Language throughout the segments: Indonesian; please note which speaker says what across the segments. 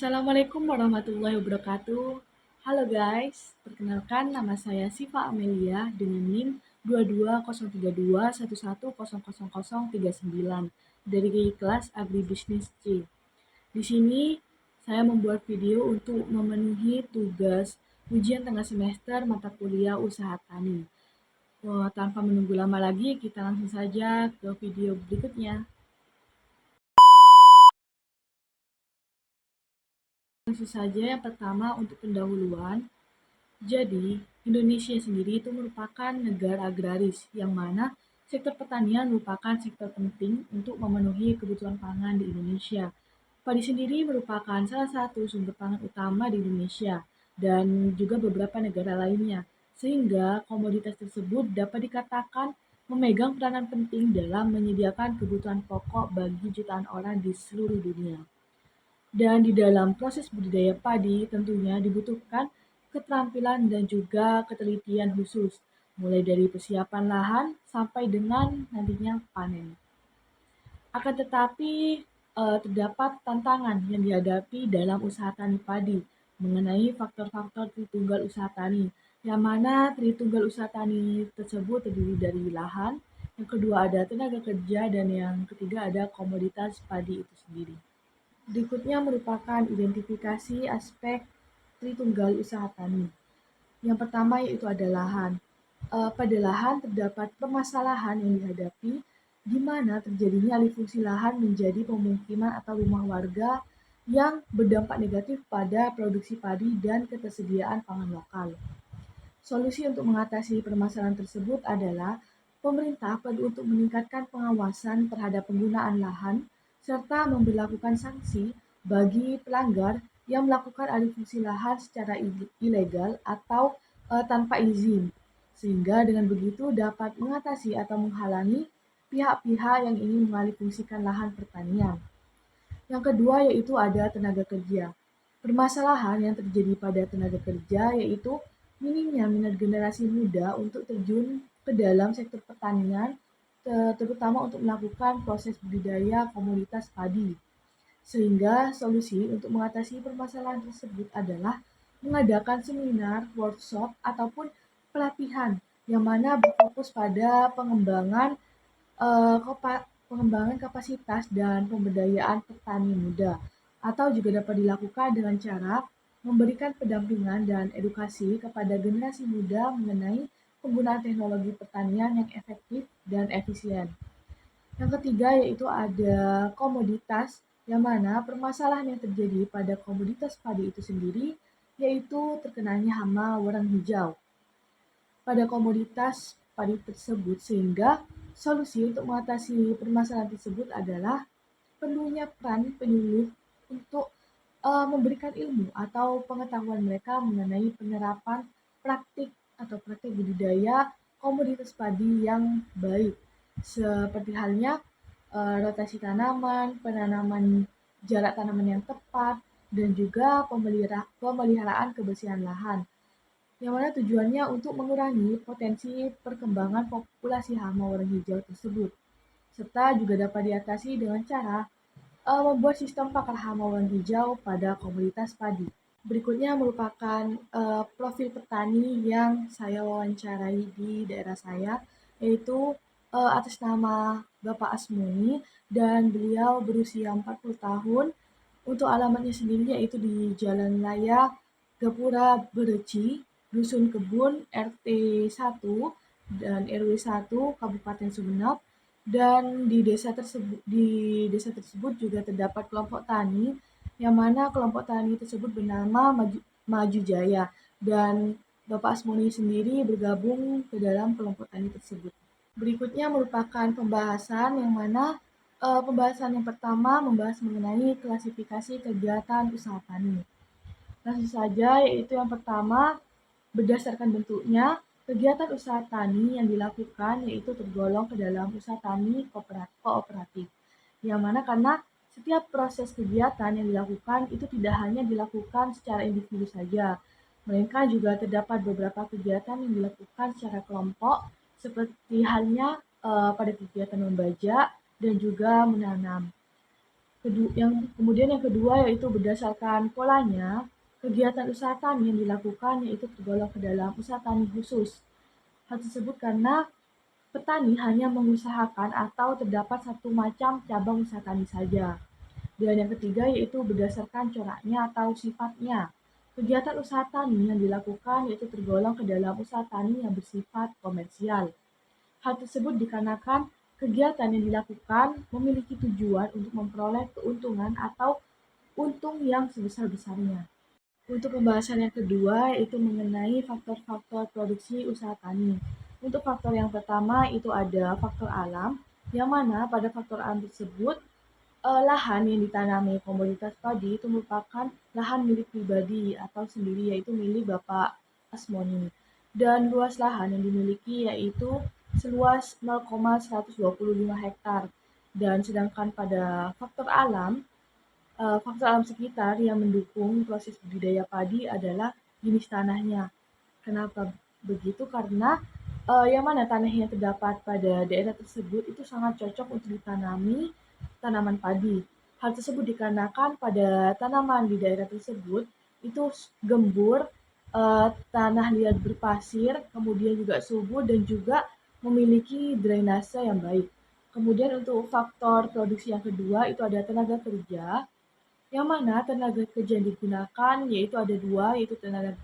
Speaker 1: Assalamualaikum warahmatullahi wabarakatuh. Halo guys, perkenalkan nama saya Siva Amelia dengan NIM 220321100039 dari kelas Agribisnis C. Di sini saya membuat video untuk memenuhi tugas ujian tengah semester mata kuliah usaha tani. Tanpa menunggu lama lagi, kita langsung saja ke video berikutnya. Langsung saja yang pertama untuk pendahuluan. Jadi, Indonesia sendiri itu merupakan negara agraris, yang mana sektor pertanian merupakan sektor penting untuk memenuhi kebutuhan pangan di Indonesia. Padi sendiri merupakan salah satu sumber pangan utama di Indonesia dan juga beberapa negara lainnya, sehingga komoditas tersebut dapat dikatakan memegang peranan penting dalam menyediakan kebutuhan pokok bagi jutaan orang di seluruh dunia. Dan di dalam proses budidaya padi tentunya dibutuhkan keterampilan dan juga ketelitian khusus, mulai dari persiapan lahan sampai dengan nantinya panen. Akan tetapi terdapat tantangan yang dihadapi dalam usaha tani padi mengenai faktor-faktor Tritunggal usaha tani, yang mana Tritunggal usaha tani tersebut terdiri dari lahan, yang kedua ada tenaga kerja, dan yang ketiga ada komoditas padi itu sendiri. Berikutnya merupakan identifikasi aspek Tritunggal usaha tani. Yang pertama yaitu ada lahan. Pada lahan terdapat permasalahan yang dihadapi di mana terjadinya alih fungsi lahan menjadi pemukiman atau rumah warga yang berdampak negatif pada produksi padi dan ketersediaan pangan lokal. Solusi untuk mengatasi permasalahan tersebut adalah pemerintah perlu untuk meningkatkan pengawasan terhadap penggunaan lahan serta memberlakukan sanksi bagi pelanggar yang melakukan alih fungsi lahan secara ilegal atau tanpa izin, sehingga dengan begitu dapat mengatasi atau menghalangi pihak-pihak yang ingin mengalihfungsikan lahan pertanian. Yang kedua yaitu ada tenaga kerja. Permasalahan yang terjadi pada tenaga kerja yaitu minimnya minat generasi muda untuk terjun ke dalam sektor pertanian, terutama untuk melakukan proses budidaya komoditas padi. Sehingga solusi untuk mengatasi permasalahan tersebut adalah mengadakan seminar, workshop, ataupun pelatihan yang mana berfokus pada pengembangan kapasitas dan pemberdayaan petani muda, atau juga dapat dilakukan dengan cara memberikan pendampingan dan edukasi kepada generasi muda mengenai penggunaan teknologi pertanian yang efektif dan efisien. Yang ketiga yaitu ada komoditas, yang mana permasalahan yang terjadi pada komoditas padi itu sendiri yaitu terkenanya hama warang hijau pada komoditas padi tersebut, sehingga solusi untuk mengatasi permasalahan tersebut adalah perlunya peran penyuluh untuk memberikan ilmu atau pengetahuan mereka mengenai penerapan praktik atau praktik budidaya komoditas padi yang baik, seperti halnya rotasi tanaman, penanaman jarak tanaman yang tepat, dan juga pemeliharaan kebersihan lahan, yang mana tujuannya untuk mengurangi potensi perkembangan populasi hama warna hijau tersebut, serta juga dapat diatasi dengan cara membuat sistem pakar hama warna hijau pada komoditas padi. Berikutnya merupakan profil petani yang saya wawancarai di daerah saya, yaitu atas nama Bapak Asmuni, dan beliau berusia 40 tahun. Untuk alamatnya sendiri yaitu di Jalan Raya Gapura Bereci, Dusun Kebun, RT 1 dan RW 1, Kabupaten Sumeneb. Dan di desa tersebut juga terdapat kelompok tani, yang mana kelompok tani tersebut bernama Maju Jaya, dan Bapak Asmuni sendiri bergabung ke dalam kelompok tani tersebut. Berikutnya merupakan pembahasan, yang mana pembahasan yang pertama membahas mengenai klasifikasi kegiatan usaha tani. Langsung saja, yaitu yang pertama, berdasarkan bentuknya, kegiatan usaha tani yang dilakukan yaitu tergolong ke dalam usaha tani kooperatif, yang mana karena setiap proses kegiatan yang dilakukan itu tidak hanya dilakukan secara individu saja, melainkan juga terdapat beberapa kegiatan yang dilakukan secara kelompok, seperti halnya pada kegiatan membajak dan juga menanam. Kemudian yang kedua yaitu berdasarkan polanya, kegiatan usaha tani yang dilakukan yaitu tergolong ke dalam usaha tani khusus. Hal tersebut karena petani hanya mengusahakan atau terdapat satu macam cabang usaha tani saja. Dan yang ketiga yaitu berdasarkan coraknya atau sifatnya. Kegiatan usaha tani yang dilakukan yaitu tergolong ke dalam usaha tani yang bersifat komersial. Hal tersebut dikarenakan kegiatan yang dilakukan memiliki tujuan untuk memperoleh keuntungan atau untung yang sebesar-besarnya. Untuk pembahasan yang kedua yaitu mengenai faktor-faktor produksi usaha tani. Untuk faktor yang pertama itu ada faktor alam, yang mana pada faktor alam tersebut lahan yang ditanami komoditas padi itu merupakan lahan milik pribadi atau sendiri yaitu milik Bapak Asmoni. Dan luas lahan yang dimiliki yaitu seluas 0,125 hektar. Dan sedangkan pada faktor alam sekitar yang mendukung proses budidaya padi adalah jenis tanahnya. Kenapa begitu? Karena yang mana tanah yang terdapat pada daerah tersebut itu sangat cocok untuk ditanami tanaman padi. Hal tersebut dikarenakan pada tanaman di daerah tersebut itu gembur, tanah liat berpasir, kemudian juga subur dan juga memiliki drainase yang baik. Kemudian untuk faktor produksi yang kedua itu ada tenaga kerja, yang mana tenaga kerja yang digunakan yaitu ada dua, yaitu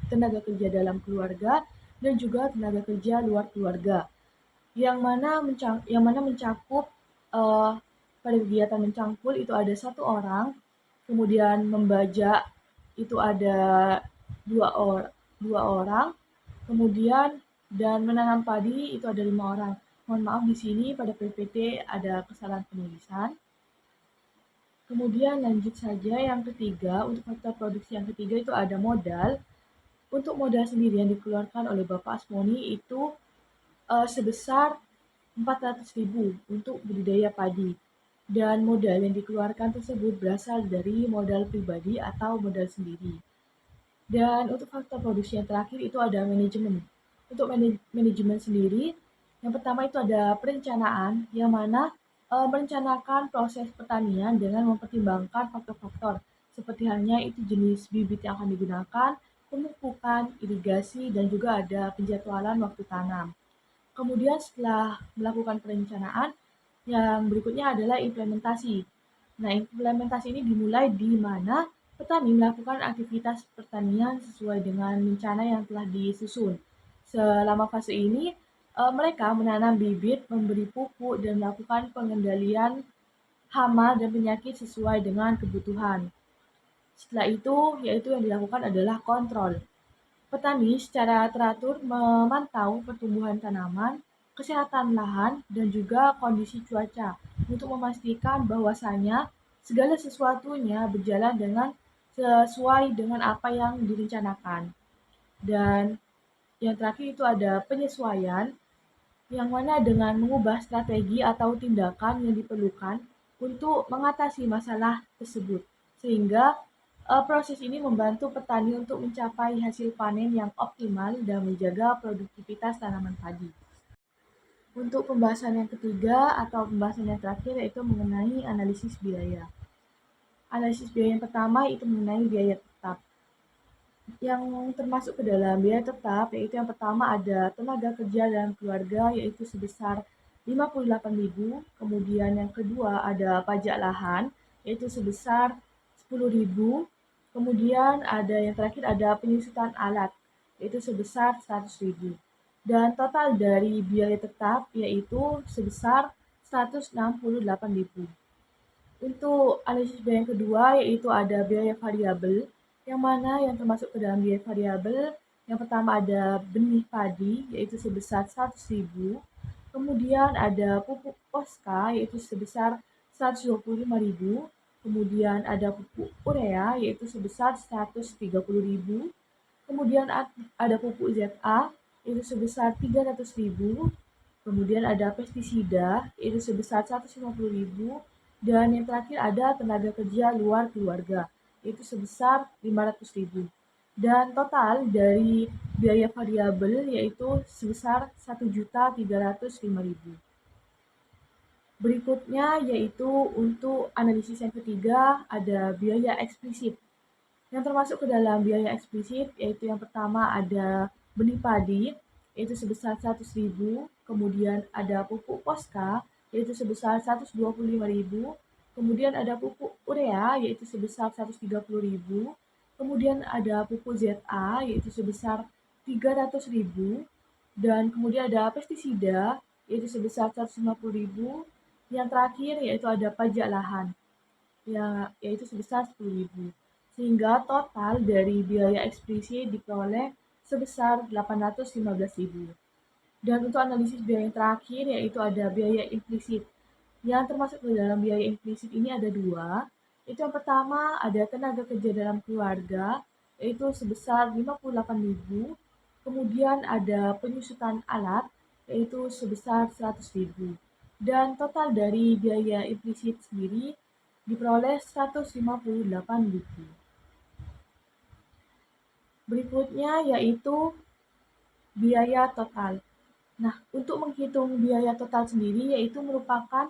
Speaker 1: tenaga kerja dalam keluarga dan juga tenaga kerja luar keluarga. Yang mana mencakup uh, pada kegiatan mencangkul itu ada satu orang, kemudian membajak itu ada dua orang, kemudian dan menanam padi itu ada 5 orang. Mohon maaf di sini pada PPT ada kesalahan penulisan. Kemudian lanjut saja yang ketiga, untuk faktor produksi yang ketiga itu ada modal. Untuk modal sendiri yang dikeluarkan oleh Bapak Asmoni itu sebesar 400.000 untuk budidaya padi. Dan modal yang dikeluarkan tersebut berasal dari modal pribadi atau modal sendiri. Dan untuk faktor produksi yang terakhir itu ada manajemen. Untuk manajemen sendiri, yang pertama itu ada perencanaan, yang mana merencanakan proses pertanian dengan mempertimbangkan faktor-faktor seperti halnya itu jenis bibit yang akan digunakan, pemupukan, irigasi, dan juga ada penjadwalan waktu tanam. Kemudian setelah melakukan perencanaan, yang berikutnya adalah implementasi. Nah, implementasi ini dimulai di mana petani melakukan aktivitas pertanian sesuai dengan rencana yang telah disusun. Selama fase ini, mereka menanam bibit, memberi pupuk, dan melakukan pengendalian hama dan penyakit sesuai dengan kebutuhan. Setelah itu, yaitu yang dilakukan adalah kontrol. Petani secara teratur memantau pertumbuhan tanaman, kesehatan lahan, dan juga kondisi cuaca untuk memastikan bahwasanya segala sesuatunya berjalan dengan sesuai dengan apa yang direncanakan. Dan yang terakhir itu ada penyesuaian, yang mana dengan mengubah strategi atau tindakan yang diperlukan untuk mengatasi masalah tersebut. Sehingga proses ini membantu petani untuk mencapai hasil panen yang optimal dan menjaga produktivitas tanaman padi. Untuk pembahasan yang ketiga atau pembahasan yang terakhir yaitu mengenai analisis biaya. Analisis biaya yang pertama itu mengenai biaya tetap. Yang termasuk ke dalam biaya tetap yaitu yang pertama ada tenaga kerja dan keluarga yaitu sebesar 58.000, kemudian yang kedua ada pajak lahan yaitu sebesar 10.000, kemudian ada yang terakhir ada penyusutan alat yaitu sebesar 100.000. Dan total dari biaya tetap yaitu sebesar 168.000. Untuk analisis biaya yang kedua yaitu ada biaya variabel, yang mana yang termasuk ke dalam biaya variabel yang pertama ada benih padi yaitu sebesar 100.000, kemudian ada pupuk poska yaitu sebesar 125.000, kemudian ada pupuk urea yaitu sebesar 130.000, kemudian ada pupuk ZA yaitu sebesar 300.000, kemudian ada pestisida yaitu sebesar 150.000, dan yang terakhir ada tenaga kerja luar keluarga yaitu sebesar 500.000. Dan total dari biaya variabel yaitu sebesar 1.305.000. Berikutnya yaitu untuk analisis yang ketiga ada biaya eksplisit. Yang termasuk ke dalam biaya eksplisit yaitu yang pertama ada benih padi yaitu sebesar 100.000, kemudian ada pupuk Poska yaitu sebesar 125.000, kemudian ada pupuk urea yaitu sebesar 130.000, kemudian ada pupuk ZA yaitu sebesar 300.000, dan kemudian ada pestisida yaitu sebesar 150.000. Yang terakhir yaitu ada pajak lahan ya, yaitu sebesar 10.000. Sehingga total dari biaya eksplisit diperoleh sebesar 815.000. Dan untuk analisis biaya yang terakhir yaitu ada biaya implisit. Yang termasuk ke dalam biaya implisit ini ada dua. Itu yang pertama ada tenaga kerja dalam keluarga yaitu sebesar 58.000. Kemudian ada penyusutan alat yaitu sebesar 100.000. Dan total dari biaya implisit sendiri diperoleh 158.000. Berikutnya yaitu biaya total. Nah, untuk menghitung biaya total sendiri yaitu merupakan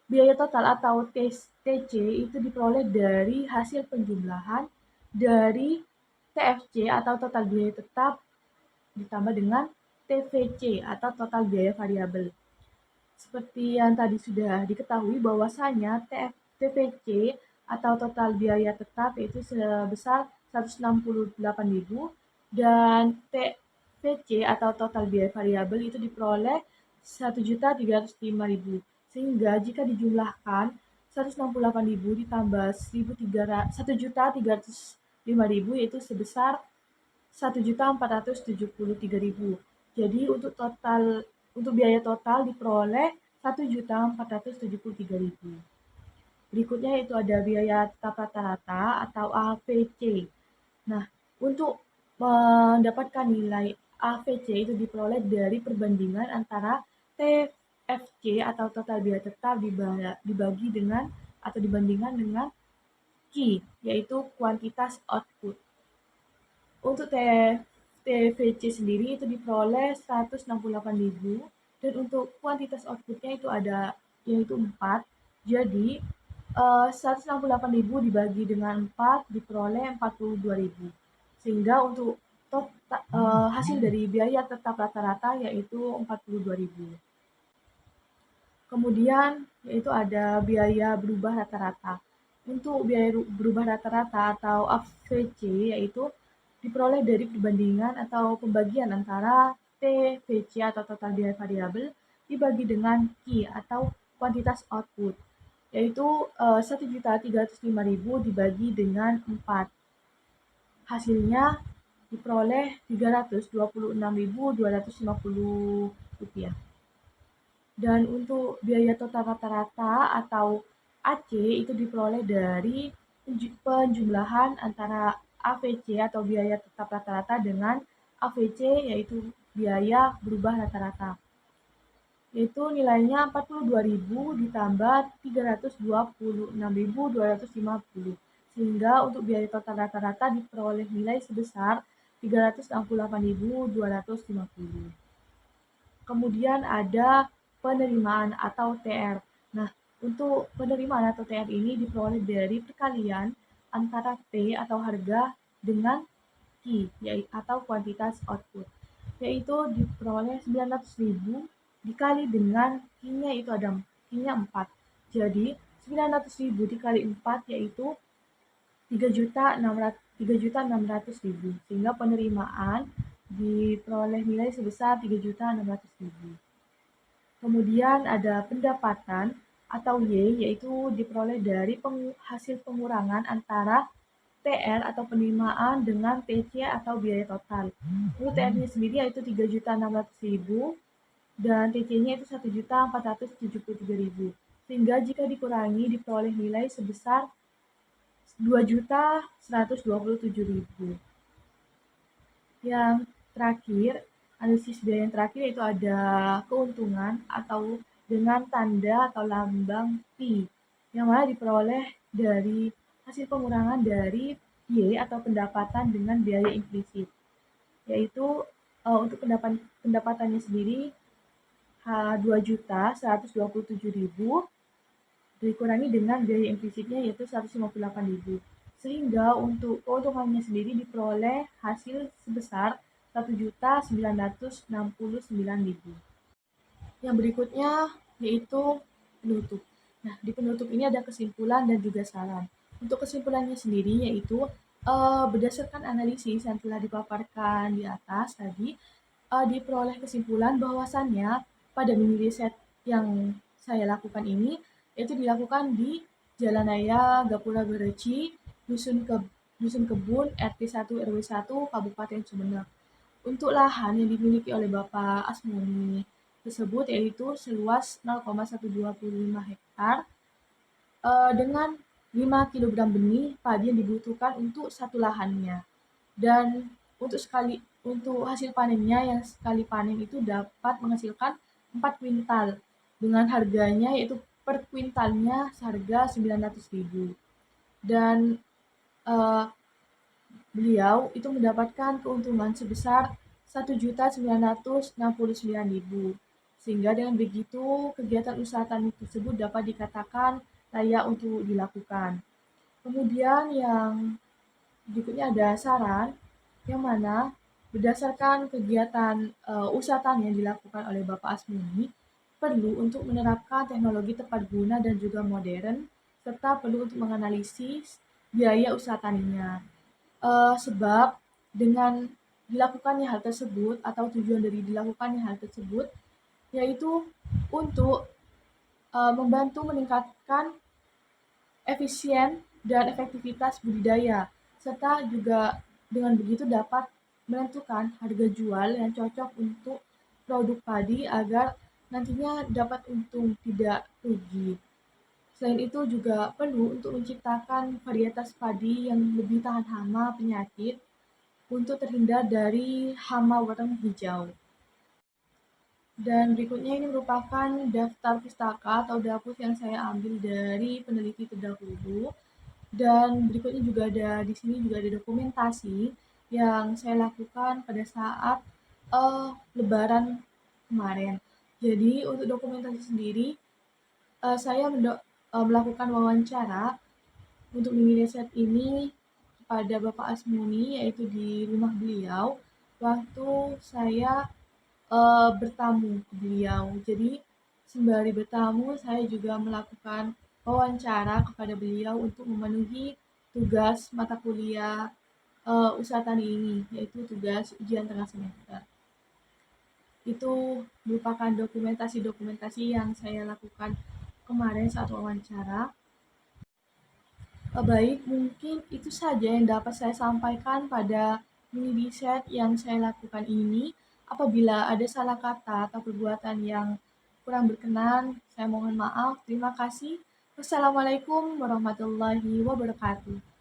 Speaker 1: biaya total atau TC itu diperoleh dari hasil penjumlahan dari TFC atau total biaya tetap ditambah dengan TVC atau total biaya variabel. Seperti yang tadi sudah diketahui bahwasanya TVC atau total biaya tetap yaitu sebesar 168.000 dan TVC atau total biaya variabel itu diperoleh 1.305.000. Sehingga jika dijumlahkan 168.000 ditambah 1.305.000 yaitu sebesar 1.473.000. Jadi untuk biaya total diperoleh 1.473.000. Berikutnya itu ada biaya tetap rata-rata atau AVC. Nah, untuk mendapatkan nilai AVC itu diperoleh dari perbandingan antara TFC atau total biaya tetap dibagi dengan atau dibandingkan dengan Q, yaitu kuantitas output. Untuk TVC sendiri itu diperoleh 168.000 dan untuk kuantitas outputnya itu ada yaitu 4. Jadi 168.000 dibagi dengan 4 diperoleh 42.000. Sehingga untuk hasil dari biaya tetap rata-rata yaitu 42.000. Kemudian yaitu ada biaya berubah rata-rata. Untuk biaya berubah rata-rata atau AVC yaitu diperoleh dari perbandingan atau pembagian antara TVC atau total biaya variabel dibagi dengan Q atau kuantitas output, yaitu 1.305.000 dibagi dengan 4. Hasilnya diperoleh 326.250 rupiah. Dan untuk biaya total rata-rata atau AC itu diperoleh dari penjumlahan antara AVC atau biaya tetap rata-rata dengan AVC yaitu biaya berubah rata-rata. Yaitu nilainya 42.000 ditambah 326.250. Sehingga untuk biaya total rata-rata diperoleh nilai sebesar 368.250. Kemudian ada penerimaan atau TR. Nah, untuk penerimaan atau TR ini diperoleh dari perkalian antara P atau harga dengan Q atau kuantitas output, yaitu diperoleh 900.000 dikali dengan Q-nya itu ada Q-nya 4. Jadi 900.000 dikali 4 yaitu 3.600.000, sehingga penerimaan diperoleh nilai sebesar 3.600.000. Kemudian ada pendapatan atau Y, yaitu diperoleh dari hasil pengurangan antara TR atau penerimaan dengan TC atau biaya total. Untuk TR-nya sendiri yaitu 3.600.000 dan TC-nya itu 1.473.000. Sehingga jika dikurangi diperoleh nilai sebesar 2.127.000. Yang terakhir, analisis biaya yang terakhir yaitu ada keuntungan atau dengan tanda atau lambang P, yang mana diperoleh dari hasil pengurangan dari Y atau pendapatan dengan biaya implisit. Yaitu untuk pendapatannya sendiri Rp2.127.000 dikurangi dengan biaya implisitnya yaitu Rp158.000. Sehingga untuk keuntungannya sendiri diperoleh hasil sebesar Rp1.969.000. Yang berikutnya yaitu penutup. Nah, di penutup ini ada kesimpulan dan juga saran. Untuk kesimpulannya sendiri yaitu berdasarkan analisis yang telah dipaparkan di atas tadi, diperoleh kesimpulan bahwasannya pada mini riset yang saya lakukan ini yaitu dilakukan di Jalan Raya Gapura Bereci, Dusun Kebun, RT 1 RW 1, Kabupaten Sumeneb. Untuk lahan yang dimiliki oleh Bapak Asmuni tersebut yaitu seluas 0,125 hektar dengan 5 kilogram benih padi yang dibutuhkan untuk satu lahannya. Dan untuk hasil panennya yang sekali panen itu dapat menghasilkan 4 kuintal dengan harganya yaitu per kuintalnya seharga 900.000. Dan uh, beliau itu mendapatkan keuntungan sebesar 1.969.000. Sehingga dengan begitu kegiatan usaha tani tersebut dapat dikatakan layak untuk dilakukan. Kemudian yang berikutnya ada saran yang mana berdasarkan kegiatan usaha tani yang dilakukan oleh Bapak Asmuni perlu untuk menerapkan teknologi tepat guna dan juga modern serta perlu untuk menganalisis biaya usaha taninya. Sebab dengan dilakukannya hal tersebut atau tujuan dari dilakukannya hal tersebut yaitu untuk membantu meningkatkan efisien dan efektivitas budidaya, serta juga dengan begitu dapat menentukan harga jual yang cocok untuk produk padi agar nantinya dapat untung tidak rugi. Selain itu juga perlu untuk menciptakan varietas padi yang lebih tahan hama penyakit untuk terhindar dari hama warna hijau. Dan berikutnya ini merupakan daftar pustaka atau dapur yang saya ambil dari peneliti terdahulu. Dan berikutnya juga ada di sini juga ada dokumentasi yang saya lakukan pada saat Lebaran kemarin. Jadi untuk dokumentasi sendiri saya melakukan wawancara untuk mini riset ini kepada Bapak Asmuni yaitu di rumah beliau waktu saya bertamu ke beliau. Jadi sembari bertamu saya juga melakukan wawancara kepada beliau untuk memenuhi tugas mata kuliah usaha tani ini yaitu tugas ujian tengah semester. Itu merupakan dokumentasi-dokumentasi yang saya lakukan kemarin saat wawancara. Baik, mungkin itu saja yang dapat saya sampaikan pada mini riset yang saya lakukan ini. Apabila ada salah kata atau perbuatan yang kurang berkenan, saya mohon maaf. Terima kasih. Wassalamualaikum warahmatullahi wabarakatuh.